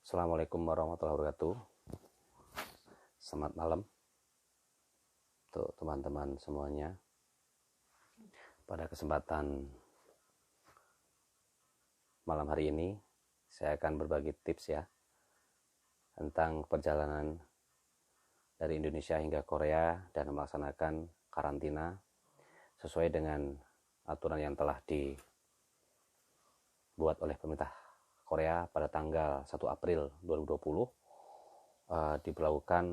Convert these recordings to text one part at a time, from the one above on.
Assalamualaikum warahmatullahi wabarakatuh. Selamat malam untuk teman-teman semuanya. Pada kesempatan malam hari ini saya akan berbagi tips ya tentang perjalanan dari Indonesia hingga Korea dan melaksanakan karantina sesuai dengan aturan yang telah dibuat oleh pemerintah Korea pada tanggal 1 April 2020. Diberlakukan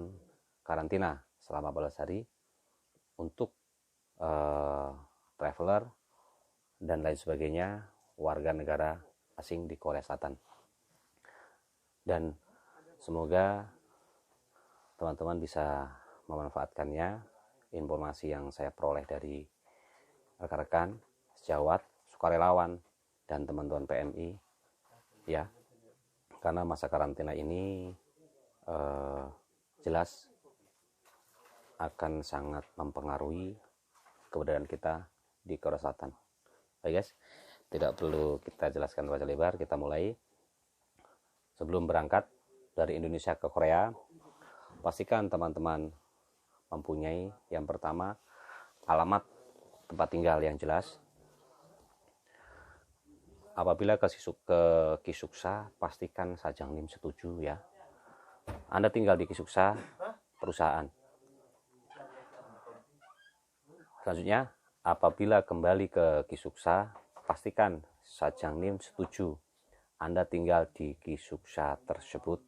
karantina selama 14 hari untuk traveler dan lain sebagainya warga negara asing di Korea Selatan. Dan semoga teman-teman bisa memanfaatkannya, informasi yang saya peroleh dari rekan-rekan sejawat, sukarelawan, dan teman-teman PMI ya, karena masa karantina ini jelas akan sangat mempengaruhi keberadaan kita di Korea Selatan. Baik guys, tidak perlu kita jelaskan panjang lebar, kita mulai. Sebelum berangkat dari Indonesia ke Korea, pastikan teman-teman mempunyai yang pertama alamat tempat tinggal yang jelas. Apabila ke Kisuksa, pastikan Sajang NIM setuju ya. Anda tinggal di Kisuksa perusahaan. Selanjutnya, apabila kembali ke Kisuksa, pastikan Sajang NIM setuju Anda tinggal di Kisuksa tersebut.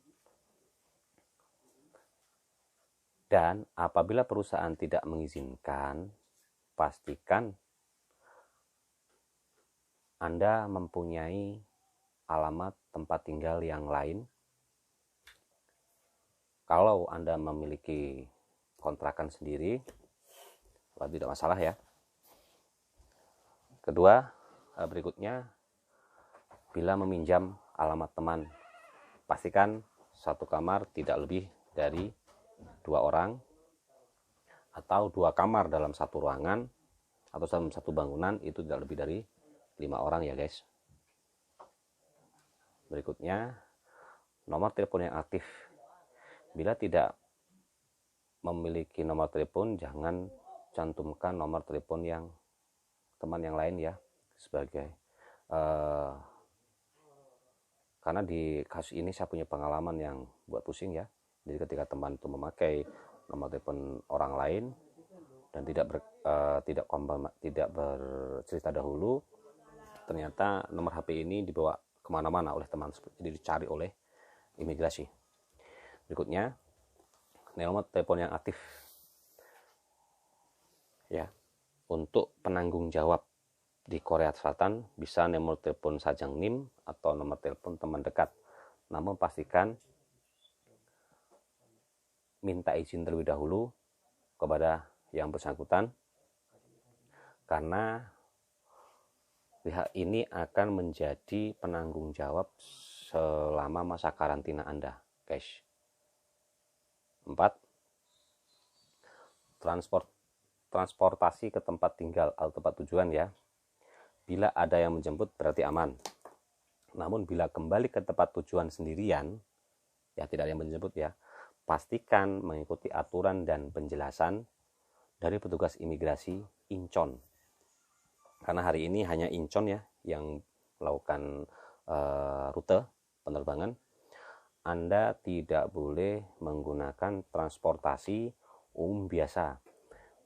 Dan apabila perusahaan tidak mengizinkan, pastikan Anda mempunyai alamat tempat tinggal yang lain. Kalau Anda memiliki kontrakan sendiri, tidak masalah ya. Kedua, berikutnya, bila meminjam alamat teman, pastikan satu kamar tidak lebih dari 2 orang, atau 2 kamar dalam satu ruangan atau dalam satu bangunan itu tidak lebih dari 5 orang ya guys. Berikutnya, nomor telepon yang aktif. Bila tidak memiliki nomor telepon, jangan cantumkan nomor telepon yang teman yang lain ya, sebagai karena di kasus ini saya punya pengalaman yang buat pusing ya. Jadi ketika teman itu memakai nomor telepon orang lain dan tidak bercerita dahulu, ternyata nomor HP ini dibawa kemana-mana oleh teman, jadi dicari oleh imigrasi. Berikutnya, nomor telepon yang aktif ya. Untuk penanggung jawab di Korea Selatan bisa nomor telepon Sajang NIM atau nomor telepon teman dekat. Namun pastikan minta izin terlebih dahulu kepada yang bersangkutan, karena pihak ini akan menjadi penanggung jawab selama masa karantina Anda, guys. 4. Transportasi ke tempat tinggal atau tempat tujuan ya. Bila ada yang menjemput berarti aman. Namun bila kembali ke tempat tujuan sendirian, ya tidak ada yang menjemput ya, pastikan mengikuti aturan dan penjelasan dari petugas imigrasi Incheon. Karena hari ini hanya Incheon ya yang melakukan rute penerbangan. Anda tidak boleh menggunakan transportasi umum biasa.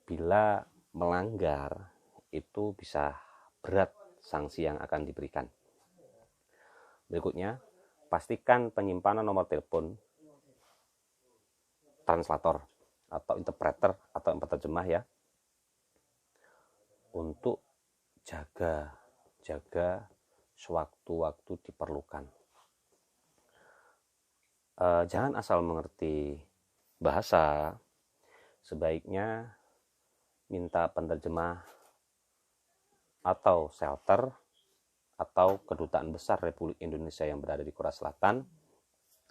Bila melanggar, itu bisa berat sanksi yang akan diberikan. Berikutnya, pastikan penyimpanan nomor telepon translator atau interpreter atau penerjemah ya, untuk jaga sewaktu-waktu diperlukan. Jangan asal mengerti bahasa, sebaiknya minta penerjemah atau shelter atau kedutaan besar Republik Indonesia yang berada di Korea Selatan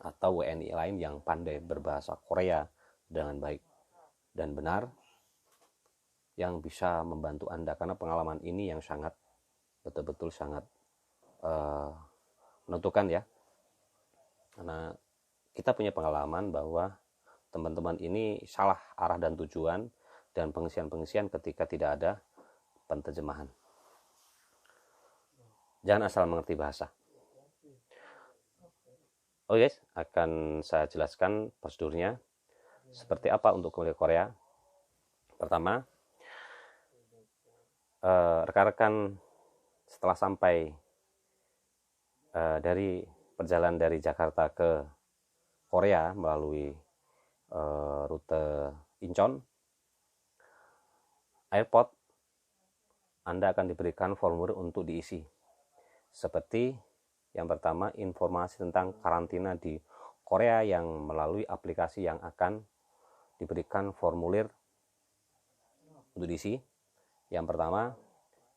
atau WNI lain yang pandai berbahasa Korea dengan baik dan benar, yang bisa membantu Anda, karena pengalaman ini yang sangat betul-betul sangat menentukan ya. Karena kita punya pengalaman bahwa teman-teman ini salah arah dan tujuan dan pengisian-pengisian ketika tidak ada penterjemahan. Jangan asal mengerti bahasa. Oke guys, akan saya jelaskan prosedurnya seperti apa untuk kembali ke Korea. Pertama, rekan-rekan setelah sampai dari perjalanan dari Jakarta ke Korea melalui rute Incheon Airport, Anda akan diberikan formulir untuk diisi. Seperti yang pertama, informasi tentang karantina di Korea yang melalui aplikasi yang akan diberikan formulir untuk diisi. Yang pertama,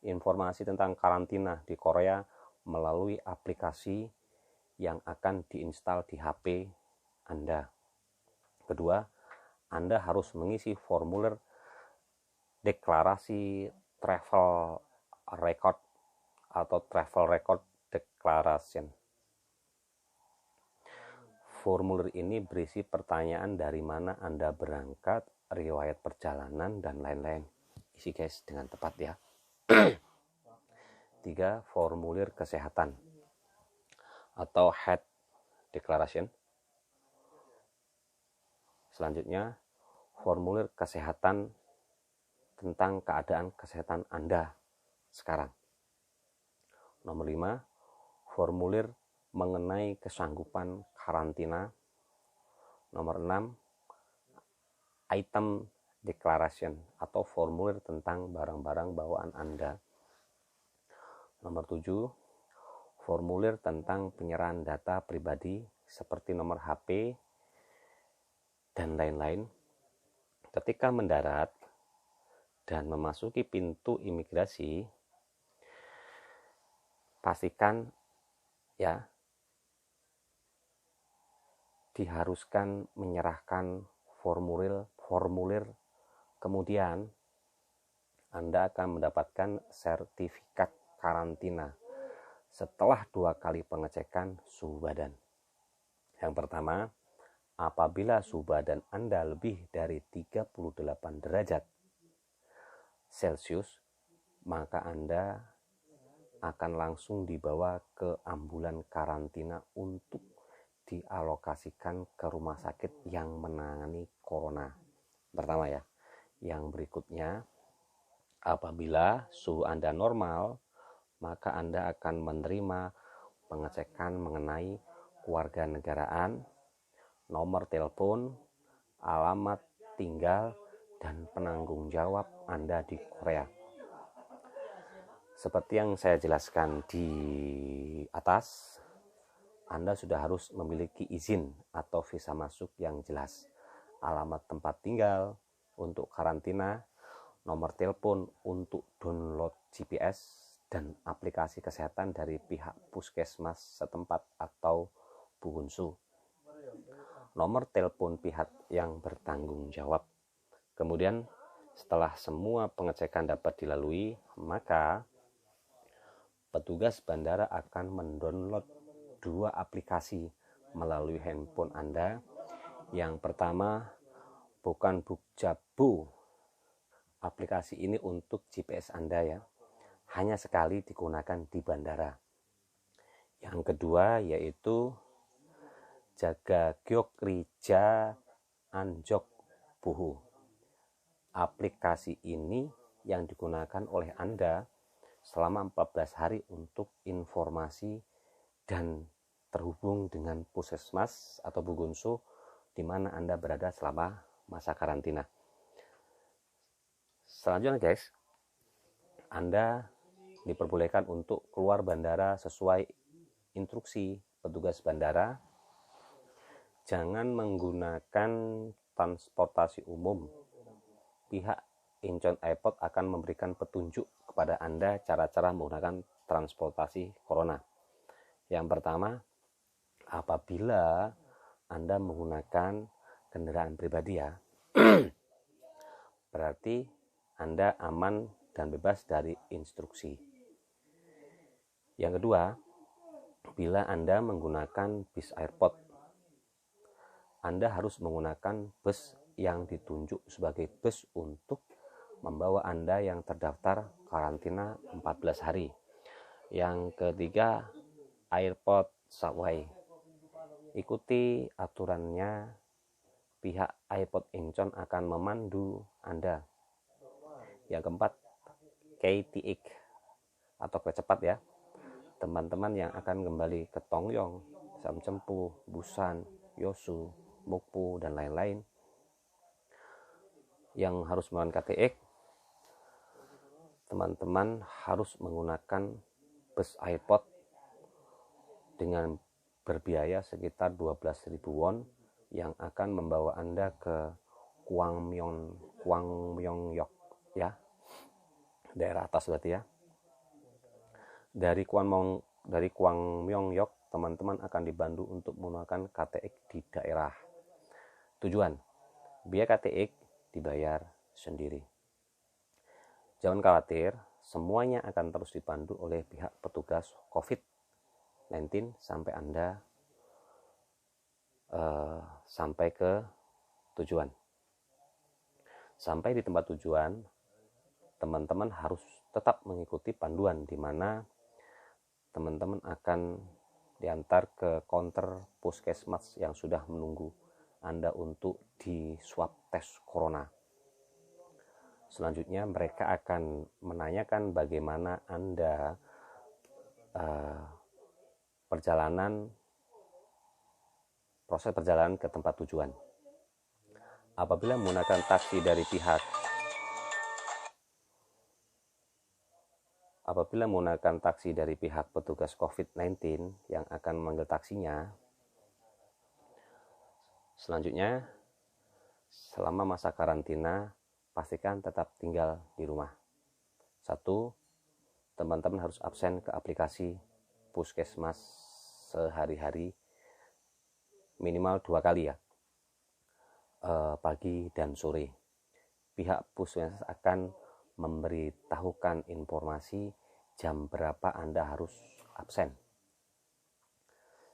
informasi tentang karantina di Korea melalui aplikasi yang akan diinstal di HP Anda. Kedua, Anda harus mengisi formulir deklarasi travel record atau travel record declaration. Formulir ini berisi pertanyaan dari mana Anda berangkat, riwayat perjalanan, dan lain-lain. Isi guys dengan tepat ya. 3. Formulir kesehatan atau health declaration. Selanjutnya, formulir kesehatan tentang keadaan kesehatan Anda sekarang. Nomor 5, formulir mengenai kesanggupan karantina. Nomor 6, item declaration atau formulir tentang barang-barang bawaan Anda. Nomor 7, formulir tentang penyerahan data pribadi seperti nomor HP dan lain-lain. Ketika mendarat dan memasuki pintu imigrasi, pastikan ya diharuskan menyerahkan formulir, kemudian Anda akan mendapatkan sertifikat karantina setelah 2 kali pengecekan suhu badan. Yang pertama, apabila suhu badan Anda lebih dari 38 derajat Celcius, maka Anda akan langsung dibawa ke ambulan karantina untuk dialokasikan ke rumah sakit yang menangani corona. Pertama ya. Yang berikutnya, apabila suhu Anda normal, maka Anda akan menerima pengecekan mengenai kewarganegaraan, nomor telepon, alamat tinggal, dan penanggung jawab Anda di Korea. Seperti yang saya jelaskan di atas, Anda sudah harus memiliki izin atau visa masuk yang jelas, alamat tempat tinggal untuk karantina, nomor telepon untuk download GPS, dan aplikasi kesehatan dari pihak puskesmas setempat atau Bugunsu, nomor telepon pihak yang bertanggung jawab. Kemudian setelah semua pengecekan dapat dilalui, maka petugas bandara akan mendownload 2 aplikasi melalui handphone Anda. Yang pertama, bukan Bukjabu. Aplikasi ini untuk GPS Anda ya, hanya sekali digunakan di bandara. Yang kedua yaitu Jagagyok Rija Anjok Buhu. Aplikasi ini yang digunakan oleh Anda selama 14 hari untuk informasi dan terhubung dengan puskesmas atau Bugunsu di mana Anda berada selama masa karantina. Selanjutnya guys, Anda diperbolehkan untuk keluar bandara sesuai instruksi petugas bandara. Jangan menggunakan transportasi umum. Pihak Incheon Airport akan memberikan petunjuk kepada Anda cara-cara menggunakan transportasi corona. Yang pertama, apabila Anda menggunakan kendaraan pribadi ya, berarti Anda aman dan bebas dari instruksi. Yang kedua, bila Anda menggunakan bis airport, Anda harus menggunakan bus yang ditunjuk sebagai bus untuk membawa Anda yang terdaftar karantina 14 hari. Yang ketiga, airport subway. Ikuti aturannya, pihak airport Incheon akan memandu Anda. Yang keempat, KTX atau kereta cepat ya. Teman-teman yang akan kembali ke Tongyong, Samcheonpu, Busan, Yosu, Mokpo, dan lain-lain yang harus menggunakan KTX, teman-teman harus menggunakan bus airport dengan berbiaya sekitar 12.000 won yang akan membawa Anda ke Kwangmyeongyok ya, daerah atas berarti ya. Dari Kwangmyeongyok teman-teman akan dibantu untuk menggunakan KTX di daerah tujuan. Biaya KTX dibayar sendiri. Jangan khawatir, semuanya akan terus dipandu oleh pihak petugas COVID-19 sampai Anda sampai ke tujuan. Sampai di tempat tujuan, teman-teman harus tetap mengikuti panduan di mana teman-teman akan diantar ke counter puskesmas yang sudah menunggu Anda untuk di swab tes corona. Selanjutnya mereka akan menanyakan bagaimana Anda proses perjalanan ke tempat tujuan. Apabila menggunakan taksi dari pihak petugas COVID-19 yang akan memanggil taksinya, selanjutnya selama masa karantina pastikan tetap tinggal di rumah. 1. Teman-teman harus absen ke aplikasi puskesmas sehari-hari minimal 2 kali ya, pagi dan sore. Pihak puskesmas akan memberitahukan informasi jam berapa Anda harus absen.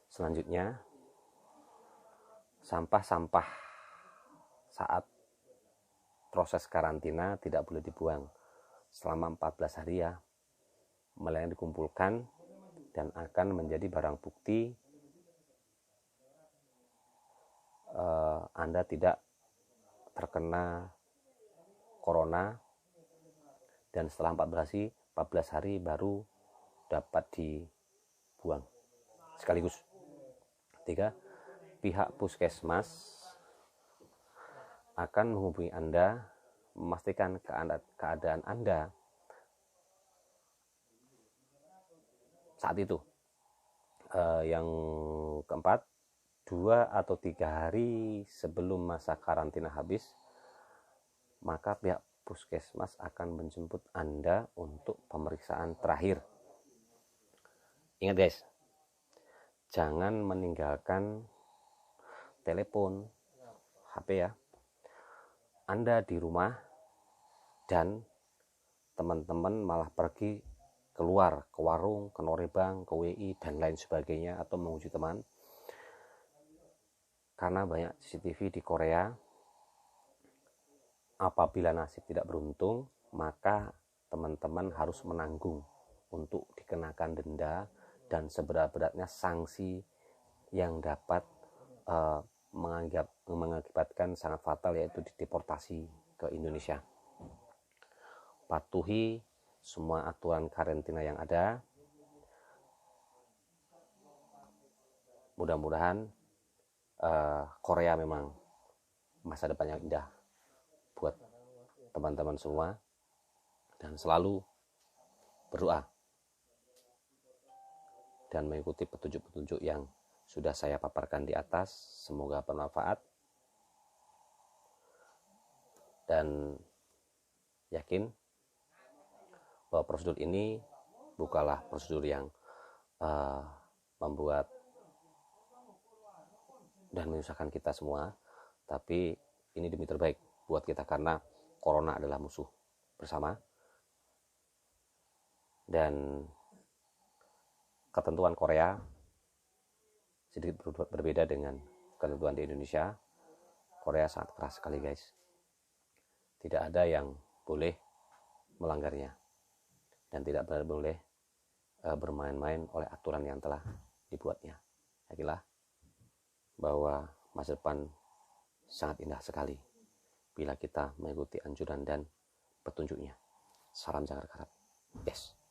Selanjutnya, sampah-sampah saat proses karantina tidak boleh dibuang selama 14 hari ya, melainkan dikumpulkan dan akan menjadi barang bukti Anda tidak terkena corona, dan setelah 14 hari baru dapat dibuang sekaligus. 3. Pihak puskesmas akan menghubungi Anda memastikan keadaan Anda saat itu. Yang keempat, 2 atau 3 hari sebelum masa karantina habis, maka pihak puskesmas akan menjemput Anda untuk pemeriksaan terakhir. Ingat guys, jangan meninggalkan telepon, HP ya. Anda di rumah dan teman-teman malah pergi keluar ke warung, ke norebang, ke WI dan lain sebagainya, atau mengunjungi teman. Karena banyak CCTV di Korea, apabila nasib tidak beruntung, maka teman-teman harus menanggung untuk dikenakan denda dan seberat-beratnya sanksi yang dapat mengakibatkan sangat fatal, yaitu dideportasi ke Indonesia. Patuhi semua aturan karantina yang ada. Mudah-mudahan Korea memang masa depan yang indah buat teman-teman semua, dan selalu berdoa dan mengikuti petunjuk-petunjuk yang sudah saya paparkan di atas. Semoga bermanfaat, dan yakin bahwa prosedur ini bukanlah prosedur yang membuat dan menyusahkan kita semua, tapi ini demi terbaik buat kita, karena corona adalah musuh bersama, dan ketentuan Korea sedikit berbeda dengan ketentuan di Indonesia, Korea sangat keras sekali guys. Tidak ada yang boleh melanggarnya, dan tidak boleh bermain-main oleh aturan yang telah dibuatnya. Yakinlah bahwa masa depan sangat indah sekali bila kita mengikuti anjuran dan petunjuknya. Salam Jakarta. Yes.